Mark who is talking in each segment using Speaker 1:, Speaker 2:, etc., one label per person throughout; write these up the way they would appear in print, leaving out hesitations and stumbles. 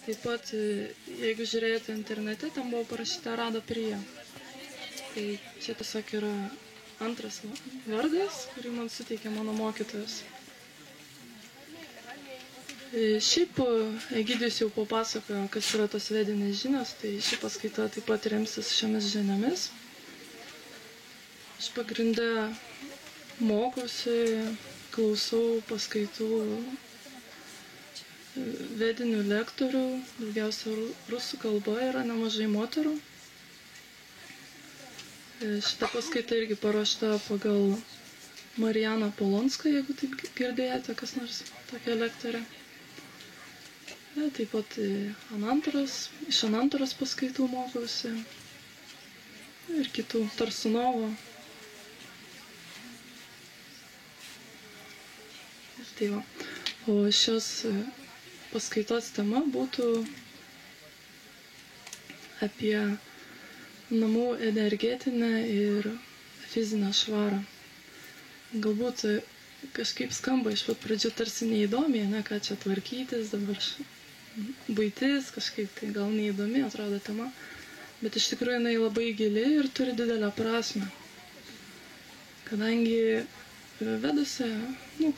Speaker 1: Taip pat, jeigu žiūrėjote internete, ten buvo parašyta Rada Prija. Tai čia tiesiog yra antras vardas, kurį man suteikė mano mokytojas. Šiaip Egidijus jau papasakojo, kas yra tos vedinės žinios, tai ši paskaita taip pat remsis šiomis žiniomis. Aš pagrindę mokausi, klausau paskaitų vedinių lektorių, daugiausia rusų kalba, yra nemažai moterų. Šita paskaita irgi paruošta pagal Marijaną Polonską, jeigu taip girdėjote, kas nors tokia lektorė. Taip pat iš Anantaros paskaitų mokausi ir kitų, Tarsunovo. Ir tai va. O šios paskaitos tema būtų apie namų energetinę ir fizinę švarą. Galbūt kažkaip skamba iš pat pradžių tarsi neįdomiai, ne, ką čia tvarkytis, dabar buitis, kažkaip tai gal neįdomi atrodo tema, bet iš tikrųjų jinai labai gili ir turi didelę prasmę. Kadangi Vedose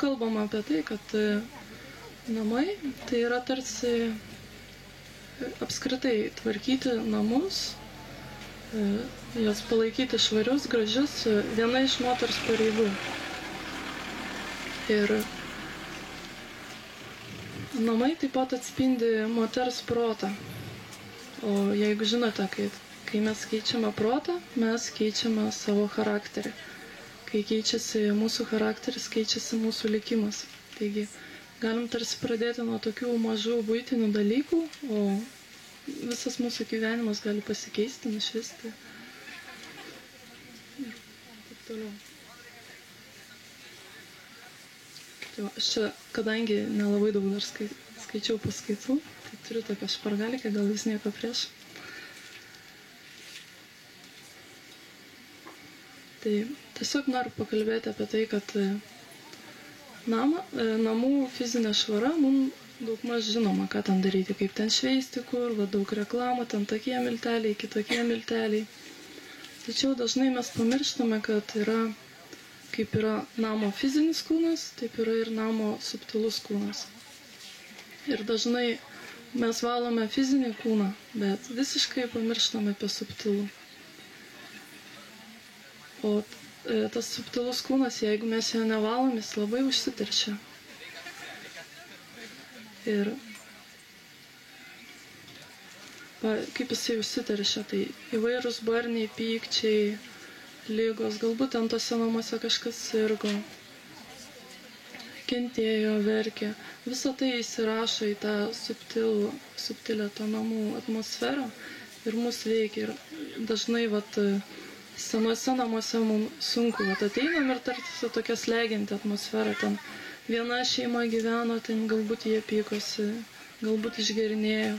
Speaker 1: kalbama apie tai, kad namai tai yra tarsi apskritai tvarkyti namus, juos palaikyti švarius, gražius, viena iš moters pareigų. Ir namai taip pat atspindi moters protą. O jeigu žinote, kai mes keičiame protą, mes keičiame savo charakterį. Kai keičiasi mūsų charakteris, keičiasi mūsų likimas. Taigi, galim tarsi pradėti nuo tokių mažų buitinių dalykų, o visas mūsų gyvenimas gali pasikeisti, nušvisti. Ir taip toliau. Aš čia, kadangi nelabai daug dar skaičiau paskaitų, tai turiu tokią špargalikę, gal vis nieko prieš. Tai tiesiog noriu pakalbėti apie tai, kad namų fizinė švara mums daugmaž žinoma, ką ten daryti, kaip ten šveisti, kur, daug reklamų, ten tokie milteliai, kitokie milteliai. Tačiau dažnai mes pamirštame, kad kaip yra namo fizinis kūnas, taip yra ir namo subtilus kūnas. Ir dažnai mes valome fizinį kūną, bet visiškai pamirštame apie subtilų. O tas subtilus kūnas, jeigu mes jo nevalom, jis labai užsiteršia. Ir kaip jisai užsiteršia, tai įvairūs barniai, pykčiai, lygos, galbūt ant tose namuose kažkas sirgo, kentėjo, verkė. Visą tai įsirašo į tą subtilę tą namų atmosferą ir mus veikia. Ir dažnai senuose namuose mums sunku. Ateinam ir tarsi tokia slegianti atmosfera. Ten viena šeima gyveno, ten galbūt jie pykosi, galbūt išgerinėjo.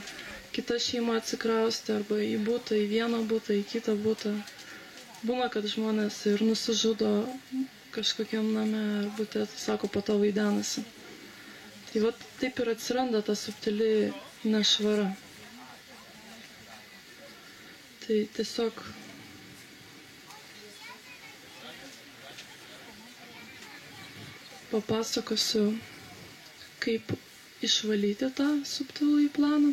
Speaker 1: Kita šeima atsikraustė arba į butą, į vieną butą, į kitą butą. Būna, kad žmonės ir nusižudo kažkokiam name, ar bute, sako, po to vaidenasi. Tai taip ir atsiranda ta subtili nešvara. Tai tiesiog papasakosiu, kaip išvalyti tą subtilųjį planą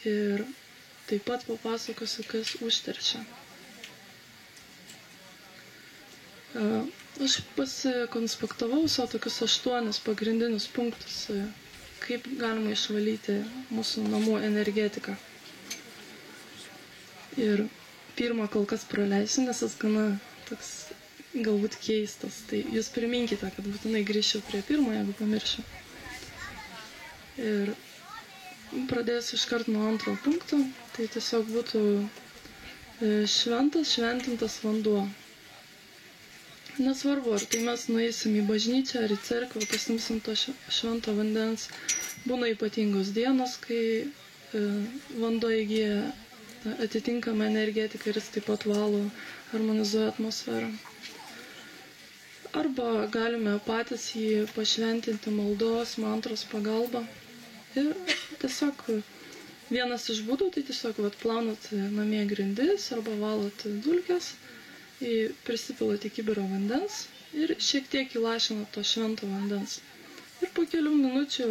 Speaker 1: ir taip pat papasakosiu, kas užteršia. Aš pasikonspektavau savo tokius 8 pagrindinius punktus, kaip galima išvalyti mūsų namų energetiką. Ir pirmą kol kas praleisiu, nes jis gana toks galbūt keistas. Tai jūs priminkite, kad būtinai grįšiu prie pirmo, jeigu pamiršiu. Ir pradėsiu iškart nuo antro punkto. Tai tiesiog būtų šventintas vanduo. Nesvarbu, ar tai mes nueisim į bažnyčią ar į cerkvę, pasimsim to švento vandens. Būna ypatingos dienos, kai vanduo įgyja atitinkamą energetiką ir jis taip pat valo, harmonizuoja atmosferą. Arba galime patys jį pašventinti maldos, mantros pagalba ir tiesiog vienas iš būdų tai tiesiog plaunat namie grindis arba valot dulkes, prisipilat į kibirą vandens ir šiek tiek įlašinat to švento vandens. Ir po kelių minučių,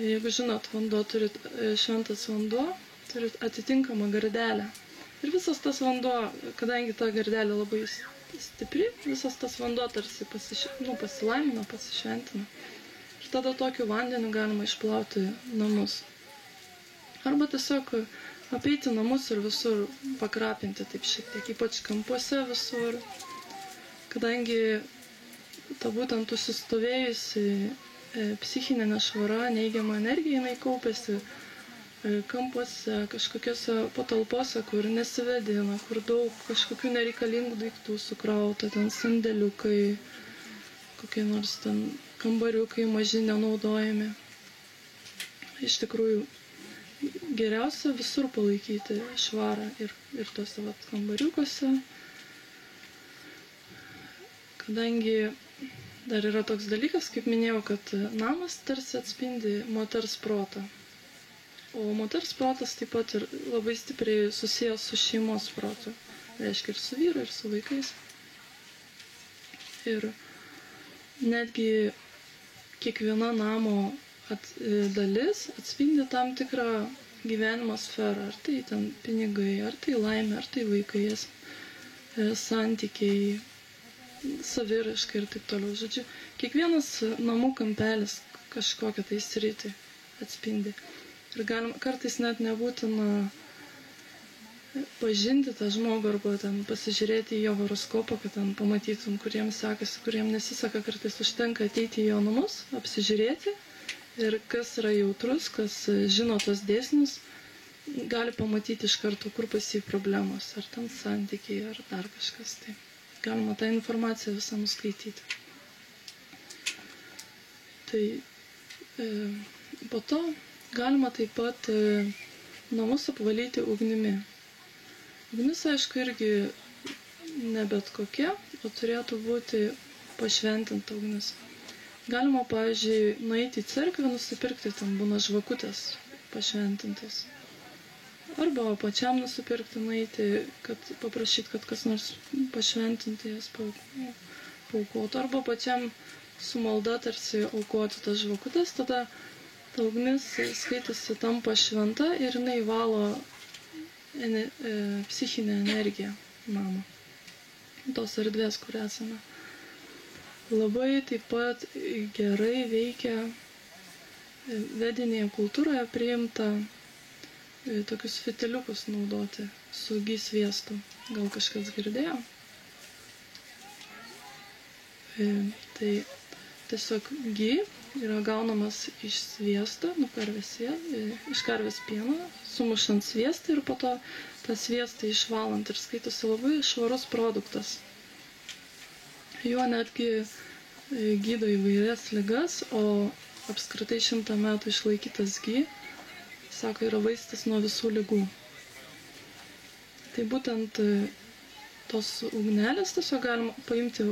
Speaker 1: jeigu žinot, turit šventas vanduo, turit atitinkamą gardelę. Ir visas tas vanduo, kadangi ta gardelė labai stipri, visas tas vanduo tarsi pasilaimina, pasišventina. Ir tada tokiu vandeniu galima išplauti namus. Arba tiesiog apeiti namus ir visur pakrapinti taip šiek tiek, ypač kampuose visur. Kadangi ta būtent užsistovėjusi psichinė nešvara, neigiama energija, jinai kaupiasi kampuose, kažkokiose patalpose, kur nesivėdina, kur daug kažkokių nereikalingų daiktų sukrauta, ten sandėliukai, kokie nors ten kambariukai maži nenaudojami. Iš tikrųjų, geriausia visur palaikyti švarą ir tuose kambariukuose, kadangi dar yra toks dalykas, kaip minėjau, kad namas tarsi atspindi moters protą. O moters protas taip pat ir labai stipriai susijęs su šeimos protu. Reiškia ir su vyru, ir su vaikais. Ir netgi kiekviena namo dalis atspindi tam tikrą gyvenimo sferą. Ar tai ten pinigai, ar tai laimė, ar tai vaikai, santykiai, saviraiška ir taip toliau. Žodžiu, kiekvienas namų kampelis kažkokią tai sritį atspindi. Ir kartais net nebūtina pažinti tą žmogų arba ten pasižiūrėti į jo horoskopą, kad ten pamatytum, kuriems sekasi, kuriems nesiseka. Kartais užtenka ateiti į jo namus, apsižiūrėti ir kas yra jautrus, kas žino tos dėsnius, gali pamatyti iš karto, kur pas jį problemos, ar ten santykiai, ar dar kažkas. Tai galima tą informaciją visą nuskaityti. Tai po to galima taip pat namus apvalyti ugnimi. Ugnis, aišku, irgi ne bet kokia, o turėtų būti pašventinta ugnis. Galima, pavyzdžiui, nueiti į cerkvę, nusipirkti, ten būna žvakutės pašventintos. Arba pačiam nusipirkti, nueiti, kad paprašyti, kad kas nors pašventinti jas paaukotų. Arba pačiam su malda tarsi aukoti tas žvakutės, tada ta ugnis skaitasi tampa šventa ir jinai valo psichinę energiją namo. Tos erdvės, kur esame. Labai taip pat gerai veikia vedinėje kultūroje priimta tokius fitiliukus naudoti su gy sviestu. Gal kažkas girdėjo? Tai tiesiog gy yra gaunamas iš sviesto, iš karvės pieno, sumušant sviestą ir po to tą sviestą išvalant ir skaitosi labai švarus produktas. Juo netgi gydo įvairias ligas, o apskritai 100 metų išlaikytas gy, sako, yra vaistas nuo visų ligų. Tai būtent tos ugnelės tiesiog galima paimti,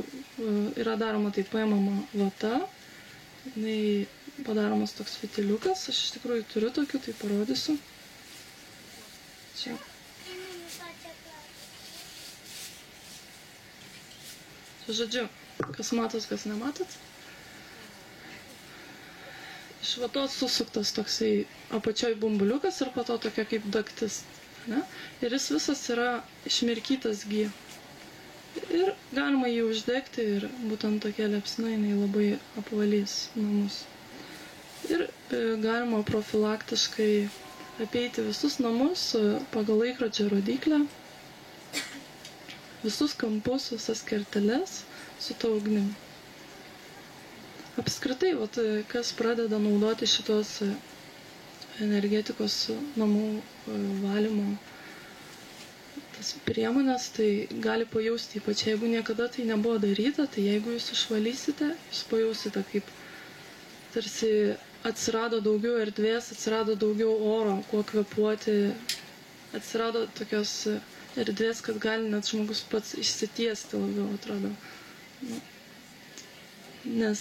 Speaker 1: yra daroma tai paimama vata, jinai padaromas toks fitiliukas, aš iš tikrųjų turiu tokių, tai parodysiu. Čia. Žodžiu, kas matot, kas nematot. Iš vatos susuktas toksai apačioj bumbuliukas ir po to tokia kaip daktis. Ne? Ir jis visas yra išmirkytas gy. Ir galima jį uždegti ir būtent tokia liepsna jinai labai apvalys namus. Ir galima profilaktiškai apeiti visus namus pagal laikrodžio rodyklę, visus kampus, visas kerteles su ta ugnim. Apskritai, kas pradeda naudoti šitos energetikos namų valymo priemonės, tai gali pajausti, ypač jeigu niekada tai nebuvo daryta, tai jeigu jūs išvalysite, jūs pajausite, kaip tarsi atsirado daugiau erdvės, atsirado daugiau oro, kuo kvėpuoti, atsirado tokios erdvės, kad gali net žmogus pats išsitiesti labiau, atrodo. Nes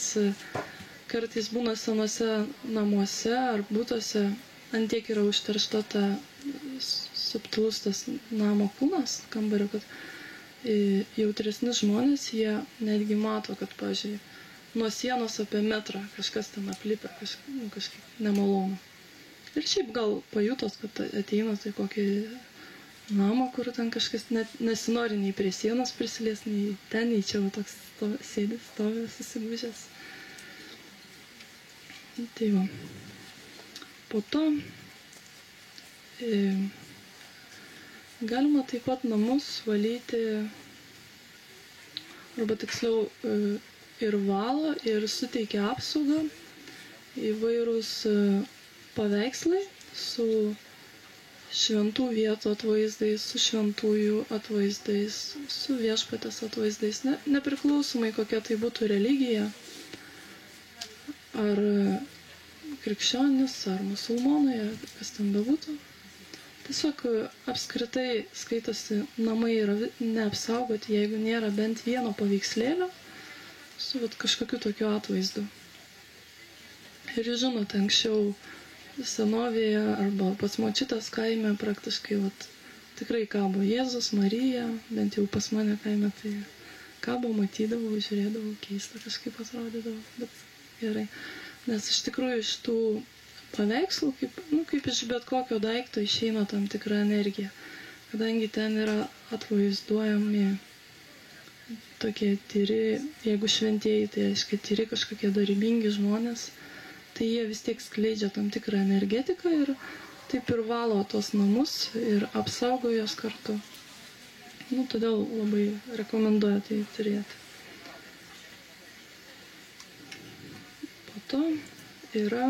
Speaker 1: kartais būna senuose namuose ar būtuose antiek yra užteršta ta subtilus tas namo kūnas, kambario, kad jautresni žmonės, jie netgi mato, kad, pavyzdžiui, nuo sienos apie metrą kažkas ten aplipę, kažkaip nemalonu. Ir šiaip gal pajutos, kad ateina tai kokį namą, kur ten kažkas net nesinori nei prie sienos prisilies, nei ten, nei čia toks sėdi, stovi, susigūžęs. Tai va. Po to galima taip pat namus valyti, arba tiksliau ir valo, ir suteikia apsaugą įvairūs paveikslai su šventų vietų atvaizdais, su šventųjų atvaizdais, su viešpatės atvaizdais, nepriklausomai kokia tai būtų religija, ar krikščionis, ar musulmonai, ar kas ten bebūtų. Tiesiog apskritai skaitosi, namai yra neapsaugoti, jeigu nėra bent vieno paveikslėlio su kažkokiu tokiu atvaizdu. Ir žinote, anksčiau senovėje arba pas močiutės kaime praktiškai tikrai kabo Jėzus, Marija, bent jau pas mane kaime tai kabo, matydavau, žiūrėdavau, keista kažkaip atrodydavo, bet gerai. Nes iš tikrųjų iš tų paveikslų, kaip iš bet kokio daikto išeina tam tikra energija, kadangi ten yra atvaizduojami tokie tyri, jeigu šventieji, tai aiškiai tyri kažkokie dorybingi žmonės, tai jie vis tiek skleidžia tam tikrą energetiką ir taip ir valo tos namus ir apsaugo jos kartu. Todėl labai rekomenduoju tai turėti. Po to yra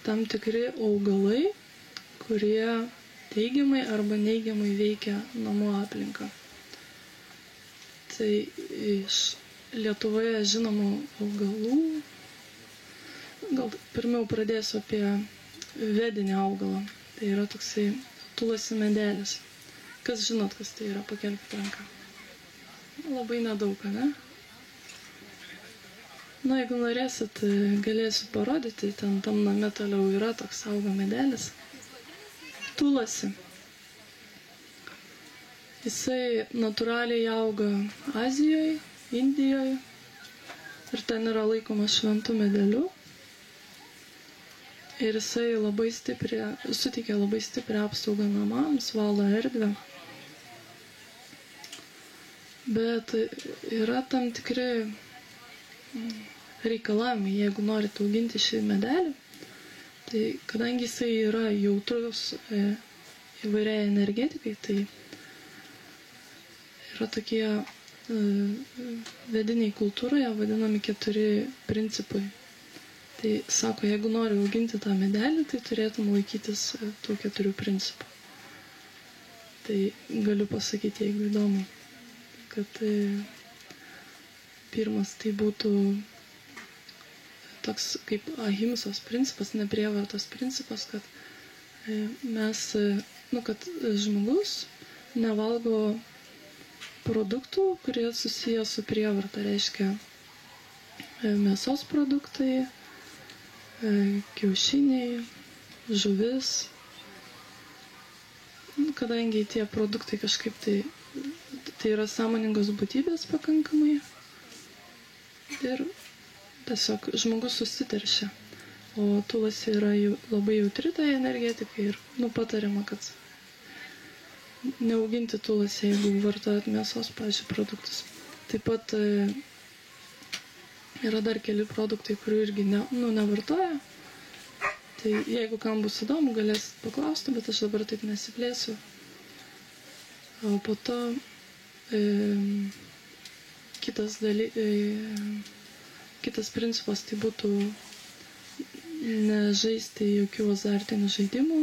Speaker 1: tam tikri augalai, kurie teigiamai arba neigiamai veikia namų aplinką. Tai iš Lietuvoje žinomų augalų, gal pirmiau pradėsiu apie vedinį augalą. Tai yra toksai tulasi medelis. Kas žinot, kas tai yra? Pakelkite ranką. Labai nedaug, ne? Jeigu norėsit, galėsiu parodyti, ten tam name toliau yra toks auga medelis. Tulasi. Jisai natūraliai auga Azijoje, Indijoje ir ten yra laikomas šventų medeliu. Ir jisai suteikia labai stiprią apsaugą namams, valo erdvę. Bet yra tam tikri reikalavimai, jeigu norite auginti šį medelį, tai kadangi jisai yra jautrus įvairiai energetikai, tai yra tokie vediniai kultūroje vadinami 4 principai. Tai sako, jeigu nori auginti tą medelį, tai turėtum laikytis tų 4 principų. Tai galiu pasakyti, jeigu įdomu, kad pirmas tai būtų toks kaip ahimsos principas, neprievartos principas, kad kad žmogus nevalgo produktų, kurie susiję su prievarta, reiškia mėsos produktai, kiaušiniai, žuvis. Kadangi tie produktai kažkaip tai yra sąmoningos būtybės pakankamai ir tiesiog žmogus susiteršia. O tulasi yra labai jautri tai energetikai ir patariama, kad neauginti tulasi, jeigu vartojat mėsos, pavyzdžiui, produktus. Taip pat yra dar keli produktai, kurių irgi nevartoja. Tai jeigu kam bus įdomu, galėsit paklausti, bet aš dabar taip nesiplėsiu. O po to kitas principas tai būtų nežaisti jokių azartinių žaidimų,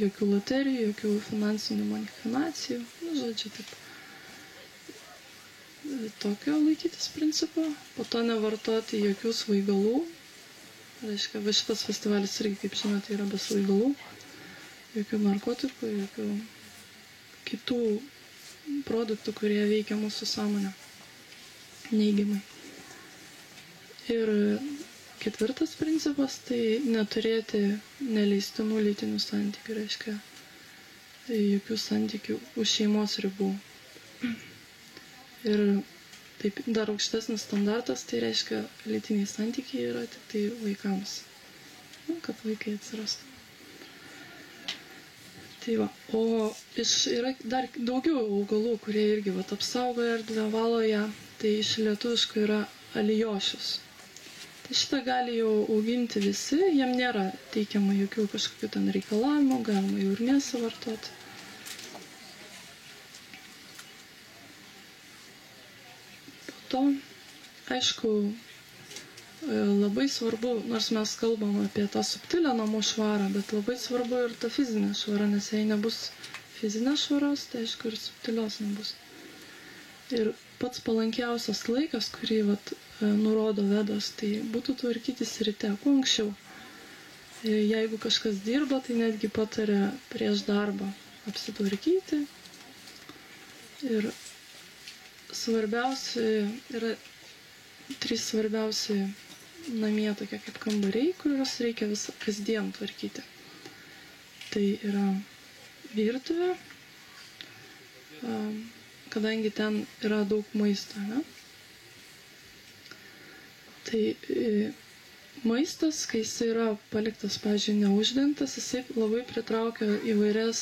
Speaker 1: jokių loterijų, jokių finansinių manipulacijų. Žodžiu, taip. Tokio laikytis principo. Po to nevartoti jokių svaigalų. Reiškia, šitas festivalis irgi, kaip žinote, yra be svaigalų. Jokių narkotikų, jokių kitų produktų, kurie veikia mūsų sąmonę neigiamai. Ir ketvirtas principas, tai neturėti neleistinų lytinių santykių, reiškia jokių santykių už šeimos ribų. Ir taip dar aukštesnis standartas, tai reiškia lytiniai santykiai yra tik tai vaikams, kad vaikai atsirastų. Tai va, o yra dar daugiau augalų, kurie irgi apsaugoja erdvę, valo ją, tai iš lietuviškų yra alijošius. Tai šitą gali jau auginti visi, jiem nėra teikiama jokių kažkokių ten reikalavimų, galima jau ir mėsą vartoti. Po to, aišku, labai svarbu, nors mes kalbam apie tą subtilę namų švarą, bet labai svarbu ir ta fizinė švara, nes jei nebus fizinės švaros, tai aišku ir subtilios nebus. Ir pats palankiausias laikas, kurį nurodo Vedos, tai būtų tvarkytis ryte, kuo anksčiau. Jeigu kažkas dirba, tai netgi pataria prieš darbą apsitvarkyti. Ir svarbiausia yra 3 svarbiausi namie tokie kaip kambariai, kuriuos reikia kasdien tvarkyti. Tai yra virtuvė, kadangi ten yra daug maisto, ne? Tai maistas, kai jis yra paliktas, pavyzdžiui, neuždengtas, jisai labai pritraukia įvairias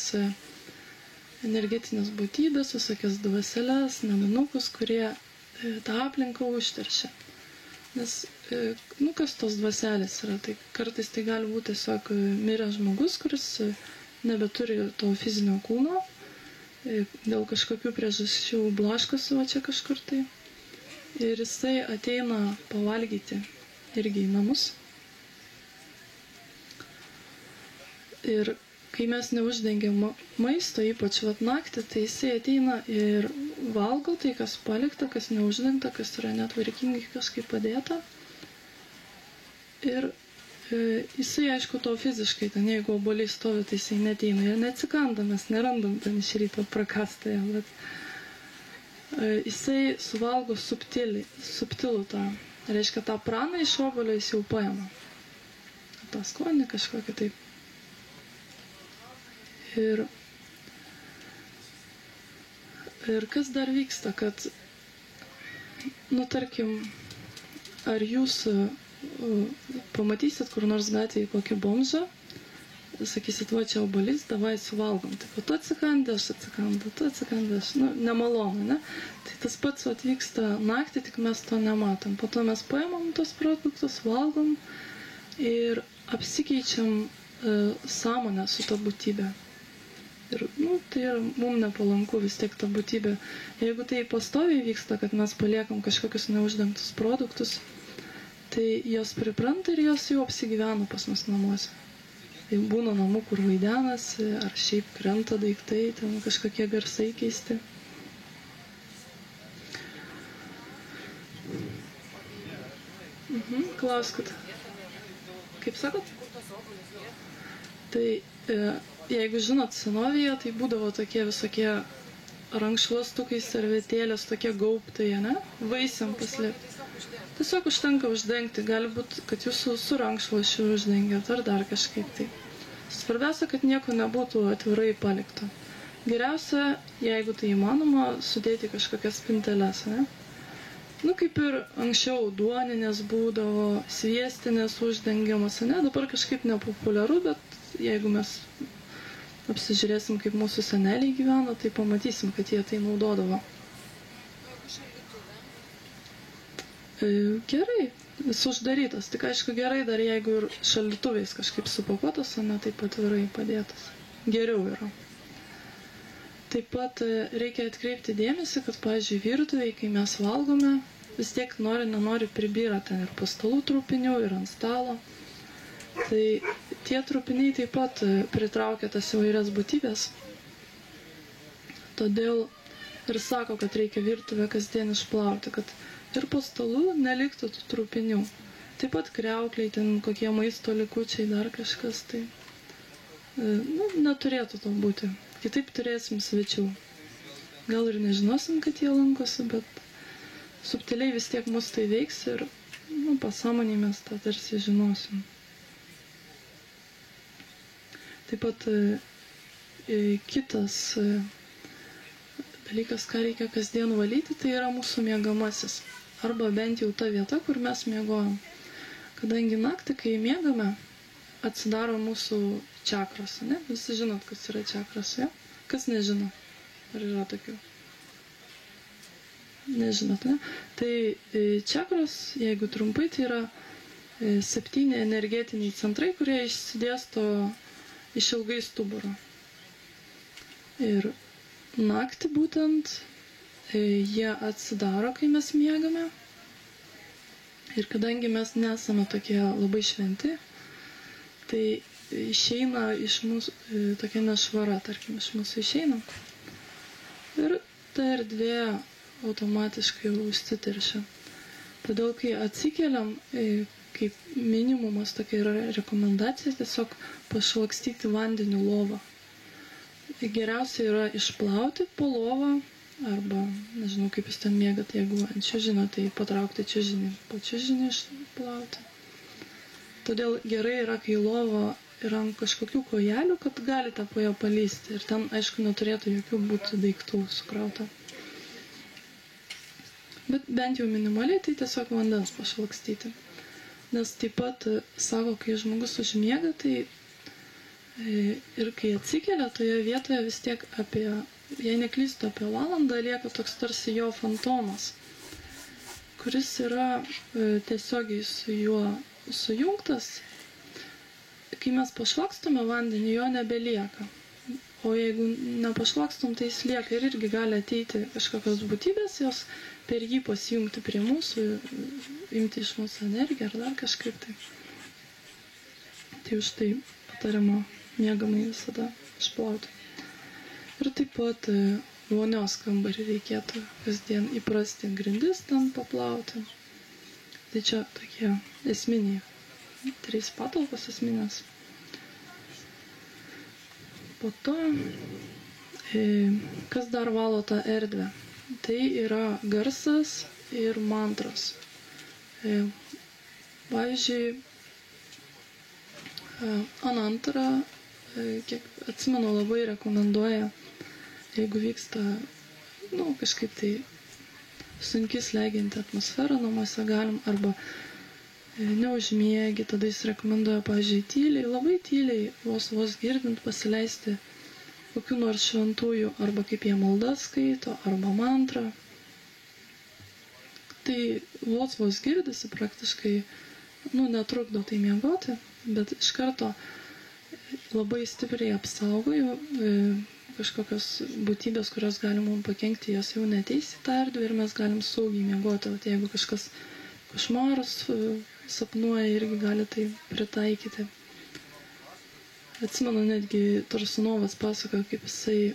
Speaker 1: energetinės būtybės, visokias dvaseles, naminukus, kurie tą aplinką užteršia. Nes, kas tos dvaselės yra, tai kartais tai gali būti tiesiog miręs žmogus, kuris nebeturi to fizinio kūno, dėl kažkokių priežasčių blaškosi čia kažkur tai. Ir jisai ateina pavalgyti irgi į namus. Ir kai mes neuždengiam maisto, ypač naktį, tai jisai ateina ir valgo tai, kas palikta, kas neuždengta, kas yra netvarkingai kažkaip padėta. Ir jisai, aišku, to fiziškai, ten jeigu obuoliai stovi, tai jisai neteina ir neatsikanda, mes nerandam ten iš ryto prakastąją, bet jisai suvalgo subtilų tą, reiškia tą praną iš obuolio jis jau paima. tą skonį kažkokį taip. Ir kas dar vyksta, kad, tarkim, ar jūs pamatysit kur nors gatvėje kokį bomžą, sakysit, va čia obuolys, davai suvalgom. Tai po to atsikandė, aš atsikandu, tu atsikandė, aš, nemalonu, ne? Tai tas pats atvyksta naktį, tik mes to nematom. Po to mes paimam tos produktus, valgom ir apsikeičiam sąmonę su ta būtybė. Ir, tai yra mums nepalanku vis tiek ta būtybė. Jeigu tai pastoviai vyksta, kad mes paliekam kažkokius neuždengtus produktus, tai jos pripranta ir jos jau apsigyvena pas mus namuose. Tai būna namų, kur vaidenasi, ar šiaip krenta daiktai, ten kažkokie garsai keisti. Klauskit. Kaip sakot? Tai jeigu žinot, senovėje, tai būdavo tokie visokie rankšluostukai, servetėlės, tokie gaubtai, ne? Vaisiam paslėpti. Tiesiog užtenka uždengti, gali būti, kad jūsų su rankšluošiu uždengiat, ar dar kažkaip tai. Svarbiausia, kad nieko nebūtų atvirai palikta. Geriausia, jeigu tai įmanoma, sudėti kažkokias spinteles, ne? Kaip ir anksčiau duoninės būdavo, sviestinės uždengiamas, ne? Dabar kažkaip nepopuliaru, bet jeigu mes apsižiūrėsim, kaip mūsų seneliai gyveno, tai pamatysim, kad jie tai naudodavo. Gerai, jis uždarytas, tik aišku gerai dar jeigu ir šaldytuvais kažkaip supakuotas, o ne taip atvirai padėtas. Geriau yra. Taip pat reikia atkreipti dėmesį, kad, pavyzdžiui, virtuvėje, kai mes valgome, vis tiek nenori pribyra ten ir po stalų trupinių, ir ant stalo. Tai tie trupiniai taip pat pritraukia tas įvairias būtybės. Todėl ir sako, kad reikia virtuvę kasdien išplauti, kad ir po stalų neliktų tų trupinių. Taip pat kriaukliai, ten kokie maisto likučiai, dar kažkas, tai neturėtų to būti. Kitaip turėsim svečių. Gal ir nežinosim, kad jie lankosi, bet subtiliai vis tiek mus tai veiks ir pasąmonėj mes tą tarsi žinosim. Taip pat kitas dalykas, ką reikia kasdien valyti, tai yra mūsų miegamasis. Arba bent jau ta vieta, kur mes miegojam. Kadangi naktį, kai miegame, atsidaro mūsų čakros, ne? Visi žinot, kas yra čakros, ja? Kas nežino? Ar yra tokių? Nežinot, ne? Tai čakros, jeigu trumpai, tai yra 7 energetiniai centrai, kurie išsidėsto išilgai stuburo. Ir naktį būtent jie atsidaro, kai mes miegame. Ir kadangi mes nesame tokie labai šventi, tai išeina iš mūsų tokia nešvara, tarkim, iš mūsų išeina. Ir ta erdvė automatiškai užsiteršia. Todėl, kai atsikeliam, kaip minimumas tokia yra rekomendacija, tiesiog pašlakstyti vandeniu lovą. Geriausia yra išplauti po lovą, arba, nežinau, kaip jūs ten miegat, jeigu ant čiužinio, tai patraukti čiužinį, po čiužinį išplauti. Todėl gerai yra, kai lova yra ant kažkokių kojelių, kad galite po ją palysti. Ir ten, aišku, neturėtų jokių būti daiktų sukrauta. Bet bent jau minimaliai, tai tiesiog vandens pašlakstyti. Nes taip pat sako, kai žmogus užmiega, tai ir kai atsikelia, toje vietoje vis tiek apie, jei neklystu, apie valandą lieka toks tarsi jo fantomas, kuris yra tiesiogiai su juo sujungtas. Kai mes pašlakstome vandenį, jo nebelieka. O jeigu nepašlakstom, tai jis lieka ir irgi gali ateiti kažkokios būtybės, jos per jį pasijungti prie mūsų, imti iš mūsų energiją ar dar kažkaip tai. Tai už tai patariama miegamai visada išplauti. Ir taip pat vonios kambarį reikėtų kasdien įprasti grindis ten paplauti. Tai čia tokie esminiai, 3 patalpos esminės. Po to, kas dar valo tą erdvę? Tai yra garsas ir mantros. Pavyzdžiui, Anantara, kiek atsimenu, labai rekomenduoja, jeigu vyksta, kažkaip tai sunkiai slegianti atmosfera namuose galim, arba neužmiegi, tada jis rekomenduoja, pavyzdžiui, tyliai, labai tyliai, vos girdint pasileisti kokių nors šventųjų, arba kaip jie maldas skaito, arba mantrą. Tai vos girdisi praktiškai, netrukdo tai miegoti, bet iš karto labai stipriai apsaugoju kažkokios būtybės, kurios gali mums pakenkti, jos jau neteis į tą erdvę ir mes galim saugiai miegoti. O jeigu kažkas košmarus sapnuoja, irgi gali tai pritaikyti. Atsimenu, netgi Tursunovas pasakojo, kaip jisai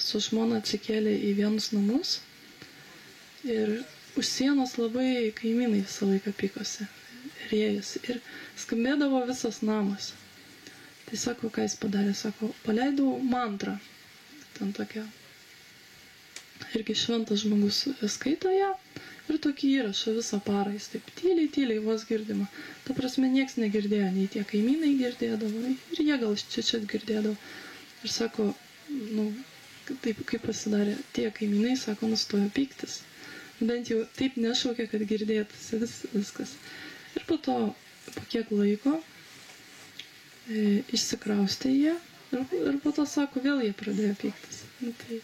Speaker 1: su žmona atsikėlė į vienus namus ir už sienos labai kaimynai visą laiką pykosi, rėjosi ir skambėdavo visas namas. Tai sako, ką jis padarė, sako, paleidau mantrą. Ten tokia. Irgi šventas žmogus skaito ją ir tokį įrašą visą parą. Jis taip tyliai vos girdima. Ta prasme, nieks negirdėjo, nei tie kaimynai girdėdavo, ir jie gal čia girdėdavo. Ir sako, taip kaip pasidarė, tie kaimynai, sako, nustojo pyktis. Bent jau taip nešaukė, kad girdėtųsi viskas. Ir po to, po kiek laiko, išsikraustė jie ir po to, sako, vėl jie pradėjo pyktis. Tai,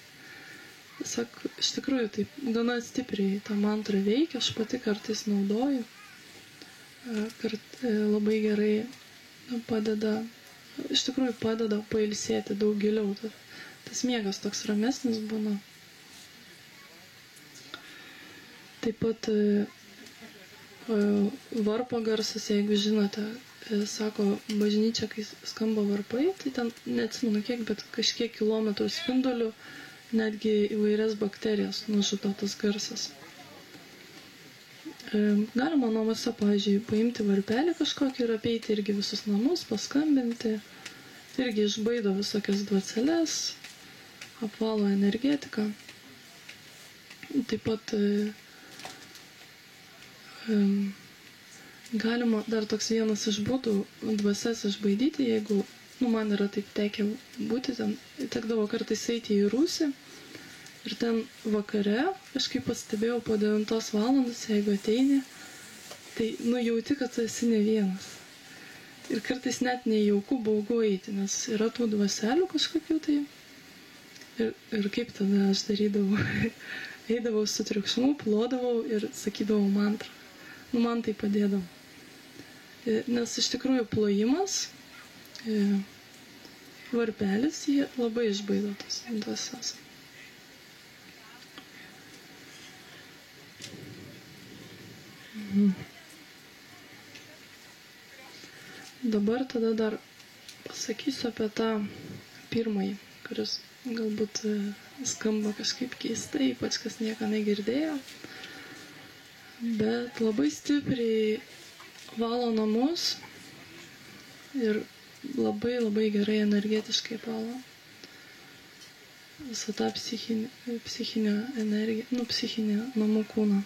Speaker 1: sako, iš tikrųjų, taip gana stipriai tą mantrą veikia, aš pati kartais naudoju, labai gerai padeda, iš tikrųjų padeda pailsėti daug giliau. Tas miegas toks ramesnis būna. Taip pat varpo garsas, jeigu žinote, sako, bažnyčia, kai skamba varpai, tai ten, neatsimenu kiek, bet kažkiek kilometrų spindulių netgi įvairias bakterijas nužudo tas garsas. Galima namuose, pavyzdžiui, paimti varpelį kažkokį ir apeiti irgi visus namus, paskambinti, irgi išbaido visokias dvaceles, apvalo energetiką. Taip pat Galima dar toks vienas iš būdų dvasias išbaidyti, jeigu, man yra taip tekę būti ten, tekdavo kartais eiti į rūsį ir ten vakare, kažkaip pastebėjau po 9 valandos, jeigu ateini, tai, jauti, kad tu esi ne vienas. Ir kartais net nejauku baugu eiti, nes yra tų dvaselių kažkokių tai. Ir kaip tada aš darydavau? Eidavau su triukšmu, plodavau ir sakydavau mantrą. Man tai padėdavo. Nes iš tikrųjų plojimas, varpelis, jie labai išbaido tas dvasias. Dabar tada dar pasakysiu apie tą pirmąjį, kuris galbūt skamba kažkaip keistai, ypač kas nieko negirdėjo, bet labai stipriai valo namus ir labai gerai energetiškai valo visą tą psichinę energiją, psichinę namų kūną.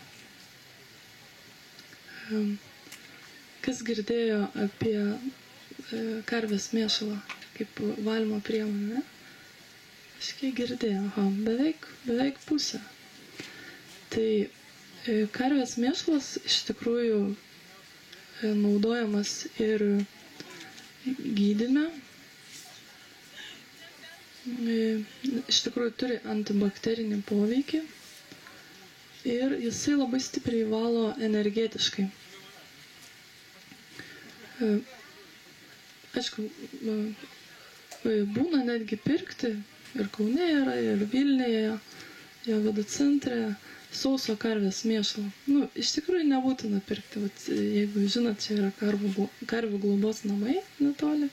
Speaker 1: Kas girdėjo apie karvės mėšalą kaip valymo priemonę? Kažkiek girdėjo, beveik pusę. Tai karvės mėšalas iš tikrųjų naudojamas ir gydyme. Iš tikrųjų turi antibakterinį poveikį ir jisai labai stipriai valo energetiškai. Aišku, būna netgi pirkti, ir Kaune yra, ir Vilniuje, Jovėdų centre, sauso karvės mėšalo. Iš tikrųjų nebūtina pirkti. Jeigu žinot, čia yra karvių globos namai netoli.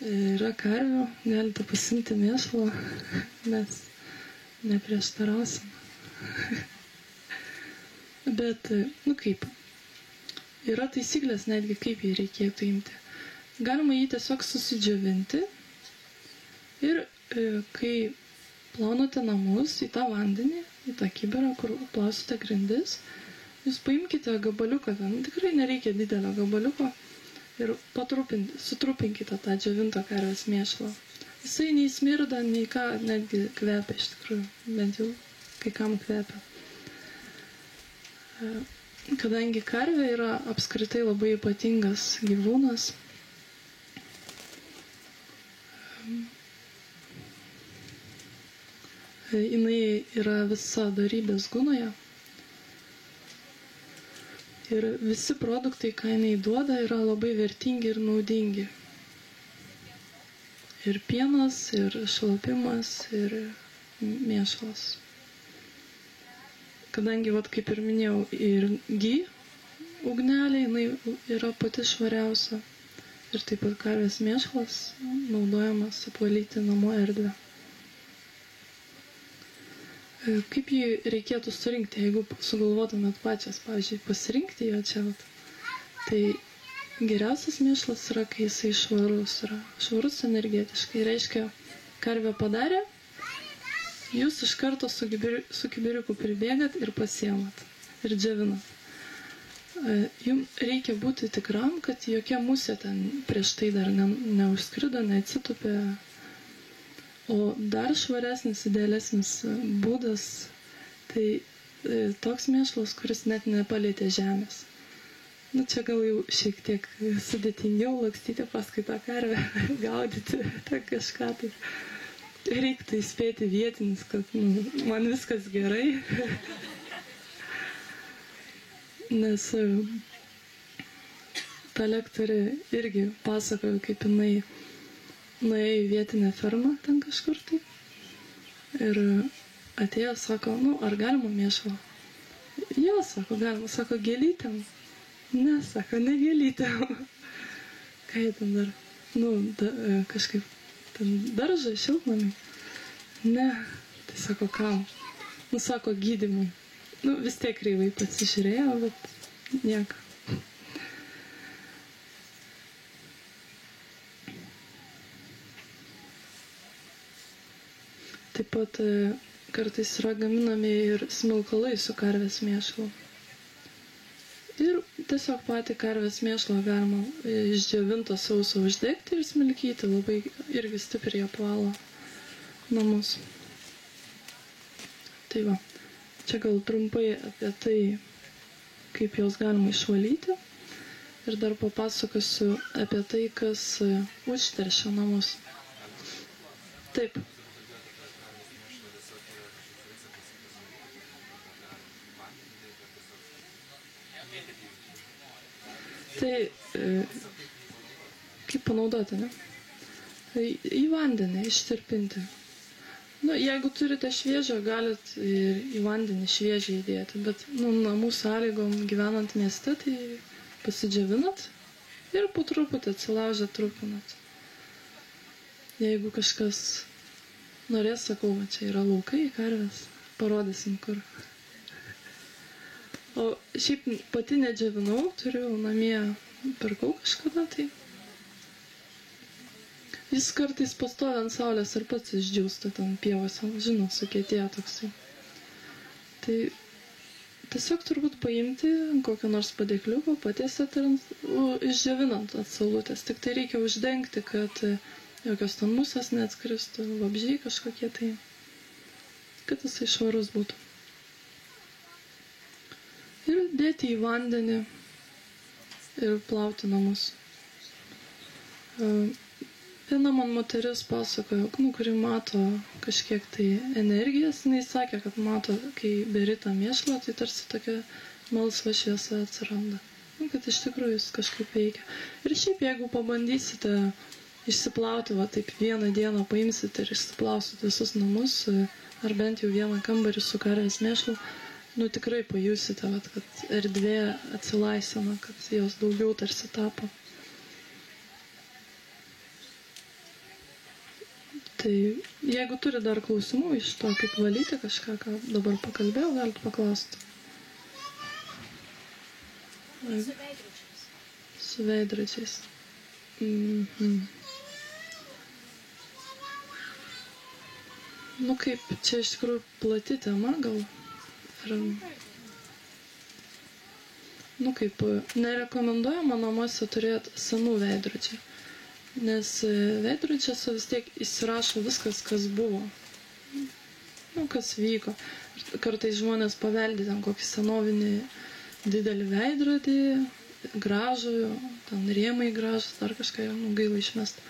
Speaker 1: Yra karvių, galite pasimti mėšalo, mes neprieštarausim. Bet, kaip? Yra taisyklės netgi, kaip jį reikėtų imti. Galima jį tiesiog susidžiovinti ir kai plaunote namus į tą vandenį, į tą kibirą, kur plausite grindis, jūs paimkite gabaliuką, tikrai nereikia didelio gabaliuko ir sutrupinkite tą džiovintą karvės mėšalą. Jisai nei smirda, nei ką, netgi kvepia iš tikrųjų, bent jau kai kam kvepia. Kadangi karvė yra apskritai labai ypatingas gyvūnas, jinai yra visa dorybės gunoje ir visi produktai, ką jinai duoda, yra labai vertingi ir naudingi. Ir pienas, ir šlapimas, ir mėšalas. Kadangi, kaip ir minėjau, ir ugnelė, jinai yra pati švariausia. Ir taip pat karvės mėšalas naudojamas apvalyti namų erdvę. Kaip jį reikėtų surinkti, jeigu sugalvotumėt pačias, pavyzdžiui, pasirinkti jo čia, tai geriausias mėšalas yra, kai jisai švarus energetiškai. Reiškia, karvė padarė, jūs iš karto su kibiriuku pribėgat ir pasiemat ir džiovinat. Jums reikia būti tikram, kad jokia musė ten prieš tai dar neužskrido, neatsitupė. O dar švaresnis, idealesnis būdas, tai toks mėšalas, kuris net nepalietė žemės. Čia gal jau šiek tiek sudėtingiau lakstyti paskui tą karvę, gaudyti tą kažką tai. Reiktų įspėti vietinis, kad man viskas gerai. Nes ta lektorė irgi pasakojo, kaip jinai nuėjo į vietinę fermą ten kažkur tai. Ir atėjo, sako, ar galima mėšalo? Jo, sako, galima. Sako, gėlytėm? Ne, sako, ne gėlytėm. Ką jie ten dar? Kažkaip ten daržą, šiltnamį? Ne. Tai sako, kam? Sako, gydymui. Vis tiek kreivai pasižiūrėjo, bet nieko. Taip pat kartais yra gaminami ir smilkalai su karvės mėšalu. Ir tiesiog patį karvės mėšlą galima išdžiovintą sausą uždegti ir smilkyti, labai irgi stipriai apvalo namus. Tai va, čia gal trumpai apie tai, kaip jos galima išvalyti. Ir dar papasakosiu apie tai, kas užteršia namus. Taip. Tai kaip panaudoti, ne? Į vandenį ištirpinti. Nu, jeigu turite šviežio, galit ir į vandenį šviežiai įdėti, bet namų sąlygom gyvenant mieste, tai pasidžiavinat ir po truputį atsilaužę trupinat. Jeigu kažkas norės, sakau, va, čia yra laukai, karvės, parodysim kur. O šiaip pati nedžiavinau, turiu namie, pirkau kažkada, tai jis kartais pastovi ant saulės ir pats išdžiūsta ten pievose, žinot, sukietėja toksai. Tai tiesiog turbūt paimti kokią nors padėkliuką, patiesiat ir išdžiavinant ant saulutės. Tik tai reikia uždengti, kad jokios ten musės neatskristų, vabzdžiai kažkokie tai, kad jisai švarus būtų. Ir dėti į vandenį ir plauti namus. Viena man moteris pasakojo, kuri mato kažkiek tai energijas, jinai sakė, kad mato, kai beri tą mėšlą, tai tarsi tokia melsva šviesa atsiranda. Kad iš tikrųjų jis kažkaip veikia. Ir šiaip, jeigu pabandysite išsiplauti, va taip vieną dieną paimsite ir išsiplausit visus namus, ar bent jau vieną kambarį su karvės mėšlu, nu tikrai pajusite, va, kad erdvė atsilaisvina, kad jos daugiau tarsi tapo. Tai jeigu turi dar klausimų iš to, kaip valyti kažką, ką dabar pakalbėjau, galite paklausti.
Speaker 2: Su veidrodžiais.
Speaker 1: Su veidrodžiais. Nu kaip, čia iš tikrųjų plati tema gal. Nu kaip, nerekomenduojama namuose turėti senų veidrodžių. Nes veidrodžiuose vis tiek įsirašo viskas, kas buvo. Nu, kas vyko. Kartais žmonės paveldi ten kokį senovinį didelį veidrodį, gražų, ten rėmai gražus, dar kažką, nu, gaila išmest.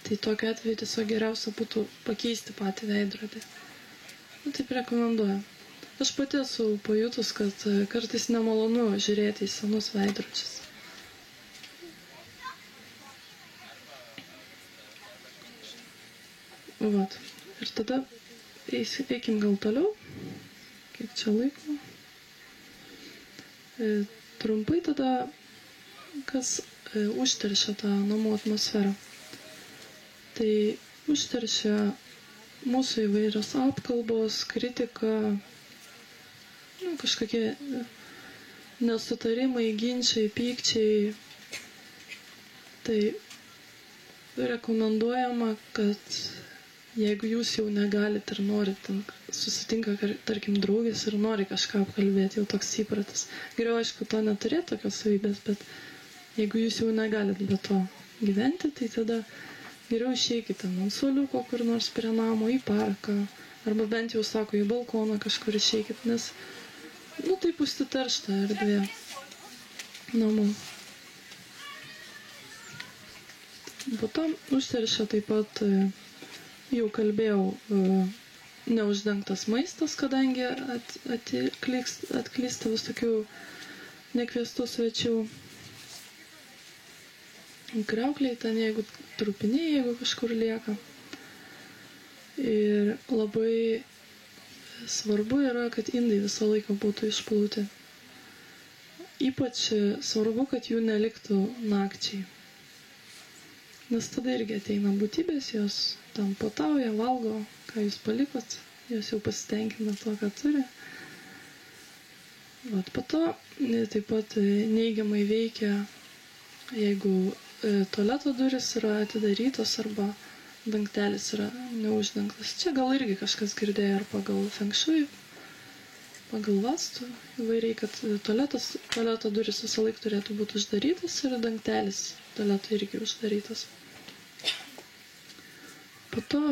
Speaker 1: Tai tokiu atveju tiesiog geriausia būtų pakeisti patį veidrodį. Nu, taip rekomenduoju. Aš pati esu pajutus, kad kartais nemalonu žiūrėti į senus veidrodžius. Vat. Ir tada eikim gal toliau. Kiek čia laiko. Trumpai tada, kas užteršia tą namų atmosferą. Tai užteršia mūsų įvairios apkalbos, kritika, nu, kažkokie nesutarimai, ginčiai, pykčiai. Tai rekomenduojama, kad jeigu jūs jau negalit ir norit, susitinka, tarkim, draugės ir nori kažką apkalbėti, jau toks įpratis. Geriau, aišku, to neturėti tokios savybės, bet jeigu jūs jau negalit be to gyventi, tai tada geriau išeikite ant suoliuko kur nors prie namo, į parką, arba bent jau, sako, į balkoną kažkur išeikit, nes, nu, taip užsiteršta erdvė namų. Po to užteršia taip pat, jau kalbėjau, neuždengtas maistas, kadangi atklysta vis tokių nekviestų svečių. Kriaukliai ten, jeigu trupiniai, jeigu kažkur lieka. Ir labai svarbu yra, kad indai visą laiką būtų išplauti. Ypač svarbu, kad jų neliktų nakčiai. Nes tada irgi ateina būtybės, jos tam potauja, valgo, ką jūs palikot, jos jau pasitenkina to, ką turi. Vat, po to taip pat neigiamai veikia, jeigu tualeto durys yra atidarytos arba dangtelis yra neuždengtas. Čia gal irgi kažkas girdėjo ir pagal feng shui pagal vastų įvairiai, kad tualeto duris visą laiką turėtų būti uždarytas ir dangtelis tualeto irgi uždarytas. Po to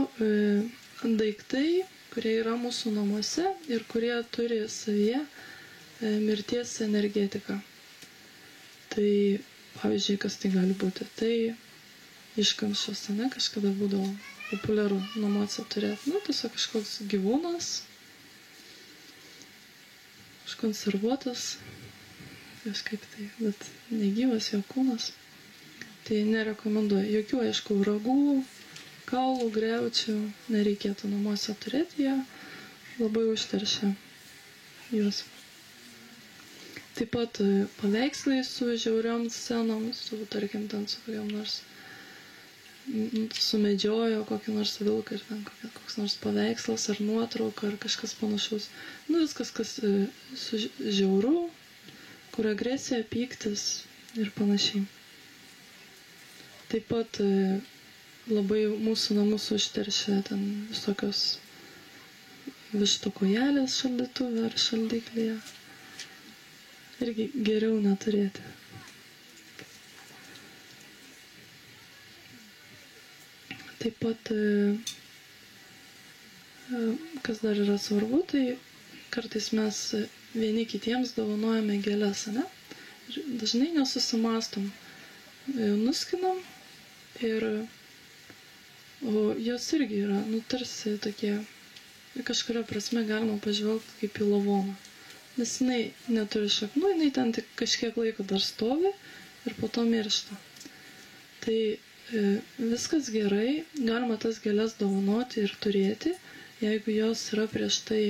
Speaker 1: daiktai, kurie yra mūsų namuose ir kurie turi savyje mirties energetiką. Tai, pavyzdžiui, kas tai gali būti? Tai iškamšos, ne, kažkada būdavo populiaru namuose turėti. Nu, tiesiog kažkoks gyvūnas, užkonservuotas, kažkaip tai, bet negyvas jo kūnas. Tai nerekomenduoju. Jokių, aišku, ragų, kaulų, griaučių nereikėtų namuose turėti, jie labai užteršia juos. Taip pat paveikslai su žiauriom scenom, tarkim, ten su kokiam nors sumedžiojo kokį nors vilką ir ten koks nors paveikslas ar nuotrauka ar kažkas panašaus. Nu, viskas, kas su žiauru, kur agresija, pyktis ir panašiai. Taip pat labai mūsų namus užteršia ten visokios vištų kojelės šaldytuve ar šaldiklyje. Irgi geriau neturėti. Taip pat, kas dar yra svarbu, tai kartais mes vieni kitiems dovanojame gėles, ne? Ir dažnai nesusimastom. Nuskinam ir jos irgi yra, nu, tarsi tokie, kažkuria prasme galima pažvelgti kaip į lavoną. Nes jinai neturi šaknų, jinai ten tik kažkiek laiko dar stovi ir po to miršta. Tai viskas gerai, galima tas gėles dovanoti ir turėti, jeigu jos yra prieš tai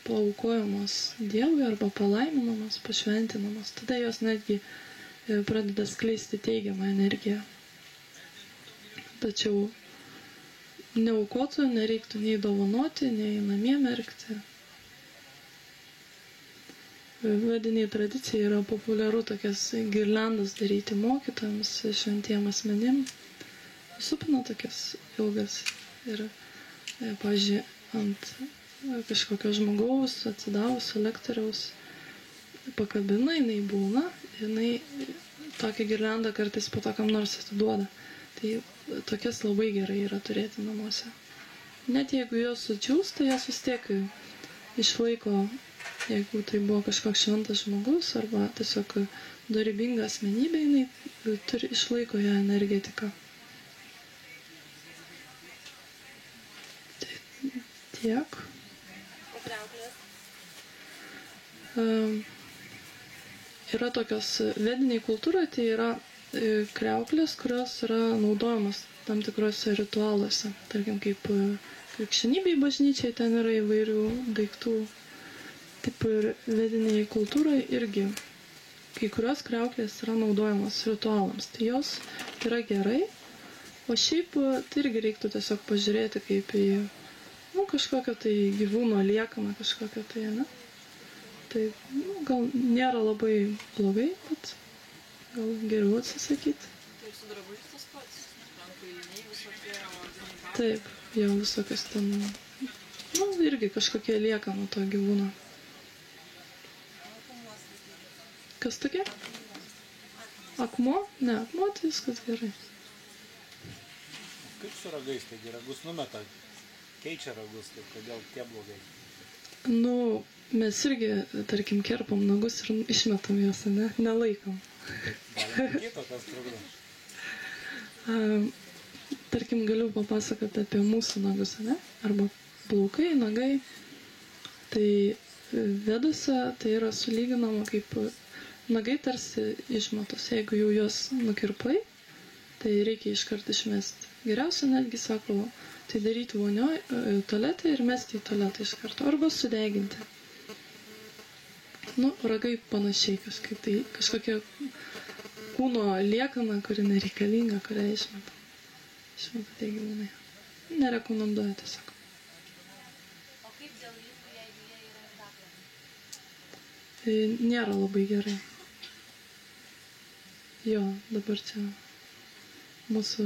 Speaker 1: paaukojamos Dievui arba palaiminamos, pašventinamos. Tada jos netgi pradeda skleisti teigiamą energiją. Tačiau neaukotų nereiktų nei dovanoti, nei namie merkti. Vediniai tradicijai yra populiaru tokias girliandas daryti mokytojams, šventiem asmenim. Supina tokias ilgas ir, pavyzdžiui, ant kažkokio žmogaus atsidavusio lektoriaus pakabina, jinai būna, jinai tokią girliandą kartais po to kam nors atiduoda. Tai tokias labai gerai yra turėti namuose. Net jeigu jos sudžiūsta, jos vis tiek išlaiko. Jeigu tai buvo kažkoks šventas žmogus arba tiesiog dorybinga asmenybė, jinai išlaiko ją energetiką. Tai tiek. Yra tokios vediniai kultūroje, tai yra kriauklės, kurios yra naudojamos tam tikrose ritualuose. Tarkim, kaip krikščionybėj bažnyčiai ten yra įvairių daiktų. Taip ir vediniai kultūroje irgi kai kurios kriauklės yra naudojamos ritualams. Tai jos yra gerai, o šiaip tai irgi reiktų tiesiog pažiūrėti kaip į kažkokią tai gyvūno liekaną, kažkokią tai, ne? Tai gal nėra labai blogai, bet gal geriau atsisakyti.
Speaker 3: Taip, su drabužiais tas pats. Rankojiniai visokie, odiniai.
Speaker 1: Taip, jau visokios ten, irgi kažkokie lieka nuo to gyvūno. Kas tokia? Akmuo? Ne, akmuo tai viskas gerai.
Speaker 4: Kaip su ragais, taigi ragus numeta, keičia ragus, tai kodėl tie blogai?
Speaker 1: Nu, mes irgi, tarkim, kerpam nagus ir išmetam juos, ne? Nelaikom.
Speaker 4: Galim kito, kas trukdo?
Speaker 1: Tarkim, galiu papasakoti apie mūsų nagus, ne? Arba plaukai, nagai. Tai veduose tai yra sulyginama kaip nagai tarsi išmatos. Jeigu jau juos nukirpai, tai reikia iškart išmesti. Geriausia netgi, sako, tai daryti vonioj, tualete ir mesti į tualetą iš karto. Arba sudeginti. Ragai panašiai kažkaip. Tai kažkokia kūno liekana, kuri nereikalinga, kurią išmeta. Išmeta tie gyvūnai. Nerekomenduoju tiesiog.
Speaker 2: O kaip dėl jų, jeigu jie yra indaplovė?
Speaker 1: Nėra labai gerai. Jo, dabar čia mūsų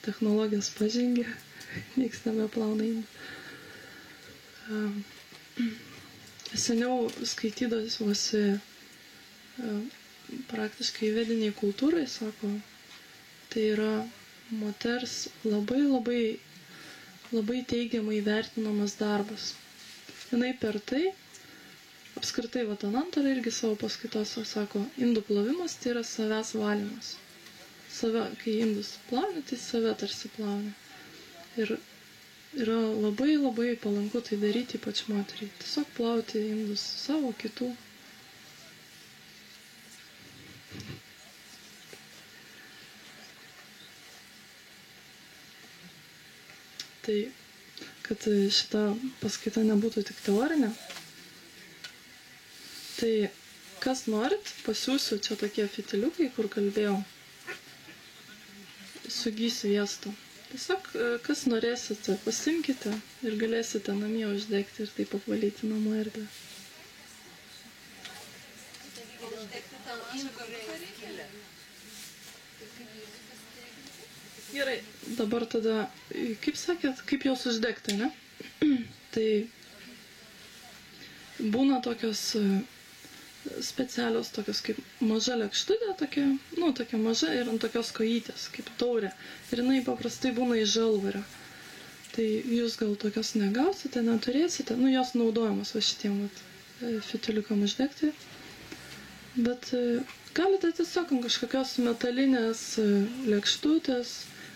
Speaker 1: technologijos pažengė, nieks nebeplauna indų. seniau skaitydavosi praktiškai vediniai kultūrai, sako, tai yra moters labai teigiamai vertinamas darbas. Jinai per tai, apskritai Vatanantara irgi savo paskaitose sako, indų plovimas tai yra savęs valymas. Save, kai indus plauni, tai save tarsi plauni. Ir yra labai palanku tai daryti, ypač moteriai. Tiesiog plauti indus savo, kitų. Tai, kad šita paskaita nebūtų tik teorinė, tai kas norit, pasiūsiu čia tokie fitiliukai, kur kalbėjau, sugy sviesto. Tiesiog, kas norėsite, pasimkite ir galėsite namie uždegti ir taip apvalyti namų erdvę. Gerai, dabar tada, kaip sakėt, kaip jos uždegti, ne? Tai būna tokios specialios, tokios kaip maža lėkštutė, tokia maža ir ant tokios kojytės, kaip taurė. Ir jinai paprastai būna iš žalvario. Tai jūs gal tokios negausite, neturėsite, jos naudojamos va šitiem fitiliukam uždegti. Bet galite tiesiog ant kažkokios metalinės lėkštutės,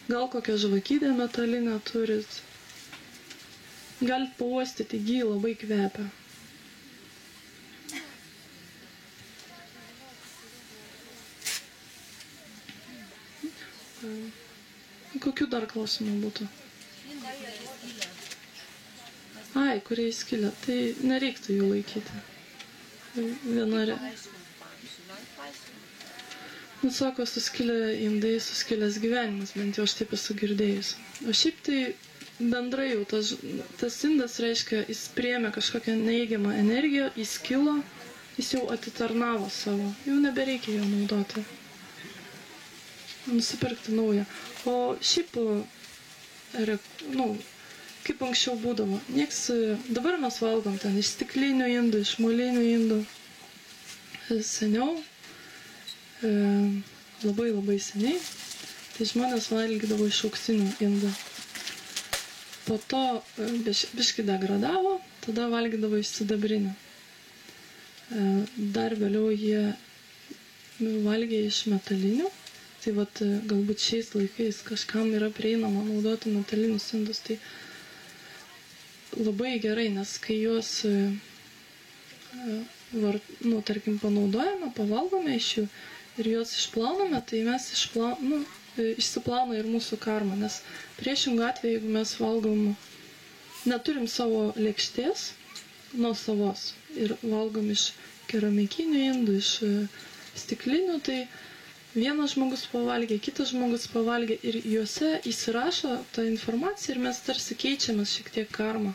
Speaker 1: gal kokią žvakydę metalinę turit. Galit pauostyti, gy labai kvepia. Kokių dar klausimų būtų? Ai, kurie įskilę. Tai nereiktų jų laikyti. Vienare. Sako, suskilę indai, suskilęs gyvenimas, bent jau aš taip esu girdėjus. O šiaip tai bendrai jau tas indas reiškia, jis priėmė kažkokią neįgiamą energiją, įskilo, jis jau atitarnavo savo. Jau nebereikia jo naudoti. Nusipirkti naują. O šiaip, kaip anksčiau būdavo, dabar mes valgom ten iš stiklinių indų, iš molinių indų. Seniau, labai seniai, tai žmonės valgydavo iš auksinių indų. Po to biški degradavo, tada valgydavo iš sidabrinių. Dar vėliau jie valgė iš metalinių. Tai vat, galbūt šiais laikais kažkam yra prieinama naudoti metalinius indus, tai labai gerai, nes kai juos, tarkim, panaudojame, pavalgome iš jų ir juos išplauname, tai mes išsiplauna ir mūsų karma, nes priešingų atveju, jeigu mes valgom, neturim savo lėkštės nuo savos ir valgom iš keramikinių indų, iš stiklinių, tai vienas žmogus pavalgė, kitas žmogus pavalgė ir juose įsirašo tą informaciją ir mes tarsi keičiamės šiek tiek karmą.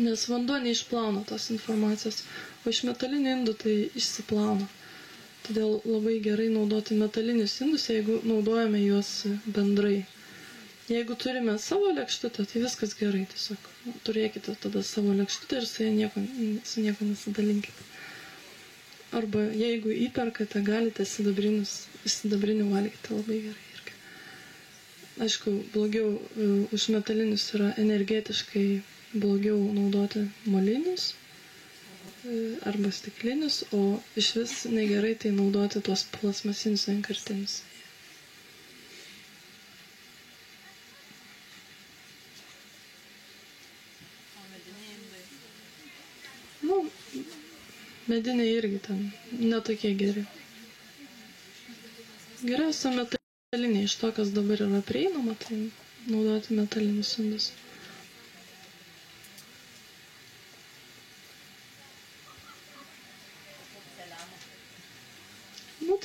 Speaker 1: Nes vanduo neišplauna tos informacijos, o iš metalinių indų tai išsiplauna. Todėl labai gerai naudoti metalinius indus, jeigu naudojame juos bendrai. Jeigu turime savo lėkštutę, tai viskas gerai, tiesiog turėkite tada savo lėkštutę ir su nieko nesidalinkite. Arba jeigu įperkate, galite sidabrinių valgyti labai gerai irgi. Aišku, blogiau už metalinius yra energetiškai blogiau naudoti molinius arba stiklinius, o iš vis negerai tai naudoti tuos plasmasinius vienkartinius. Mediniai irgi ten netokie geri. Geriausia metaliniai iš to, kas dabar yra prieinama, tai naudoti metalinius indus.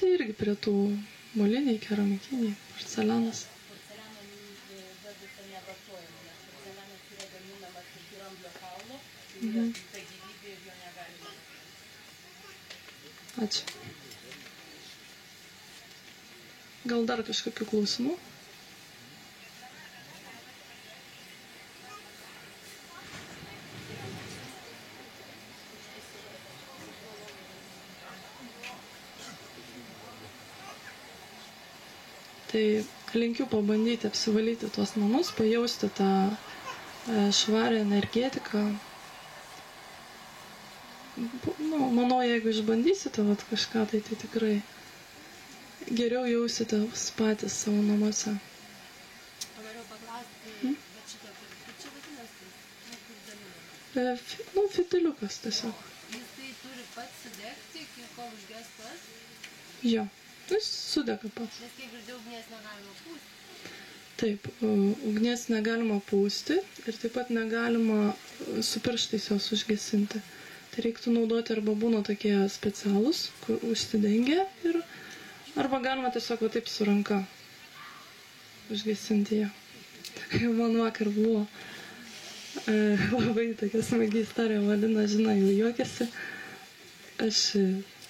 Speaker 1: Tai irgi prie tų moliniai, keramikiniai, porcelianas. Ačiū. Gal dar kažkokių klausimų? Tai linkiu pabandyti apsivalyti tuos namus, pajausti tą švarę energetiką. Nu, manau, jeigu išbandysite kažką, tai tikrai geriau jausite patys savo namuose.
Speaker 2: Norėjau paklausti, bet šitą, kaip čia vadinasi?
Speaker 1: Nu, fitiliukas tiesiog.
Speaker 2: Jis tai turi pats sudegti, iki kol užges pats?
Speaker 1: Jo, jis sudega pats.
Speaker 2: Nes kiek girdėjau, ugnies negalima pūsti.
Speaker 1: Taip, ugnies negalima pūsti ir taip pat negalima su pirštais jos užgesinti. Tai reiktų naudoti arba būna tokie specialūs, kur užsidengia ir arba galima tiesiog taip su ranka užgesinti ją. Man vakar buvo labai tokia smagi istorija, vadina, žinai, jau juokiasi. Aš,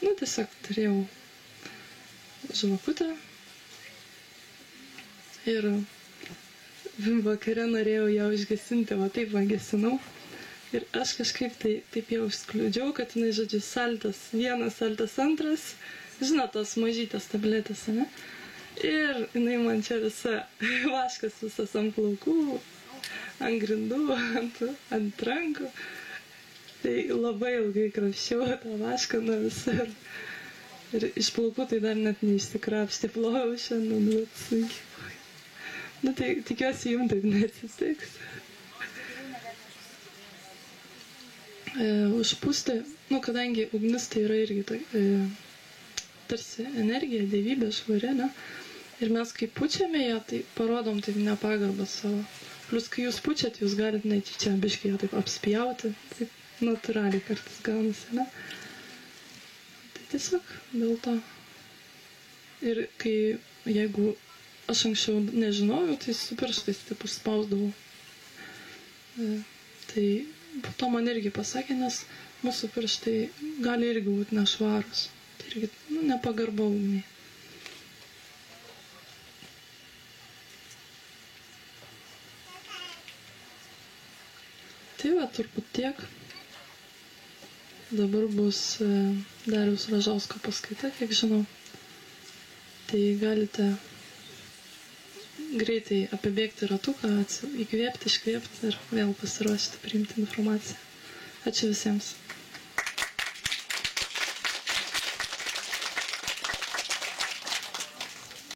Speaker 1: tiesiog turėjau žvakutę ir vakare norėjau ją užgesinti, taip gesinau. Ir aš kažkaip taip jau užskliudžiau, kad jinai, žodžiu, saltas vienas, saltas antras, žinot, tos mažytės tabletės, ne? Ir jinai man čia visa, vaškas visas ant plaukų, ant grindų, ant rankų. Tai labai ilgai krapščiau tą vašką nuo visur. Ir iš plaukų tai dar net neišsikrapštė, ploviau šiandien, bet sunkiai. Tai tikiuosi, jums taip neatsitiks. Užpūsti, kadangi ugnis tai yra irgi tarsi energija, dievybė, švari, ne? Ir mes kai pučiame ją, tai parodom taip nepagarbą savo. Plus, kai jūs pučiat, jūs galit netyčia biškai ją taip apspjauti, taip natūraliai kartais gaunasi, ne? Tai tiesiog dėl to. Ir kai, jeigu aš anksčiau nežinojau, tai su pirštais taip užspausdavau. Tai po to man irgi pasakė, nes mūsų pirštai gali irgi būti nešvarus. Tai irgi, nepagarba ugniai. Tai va, turbūt tiek. Dabar bus Dariaus Ražausko paskaita, kiek žinau. Tai galite greitai apibėgti ratuką, įkvėpti, iškvėpti ir vėl pasiruošti priimti informaciją. Ačiū visiems.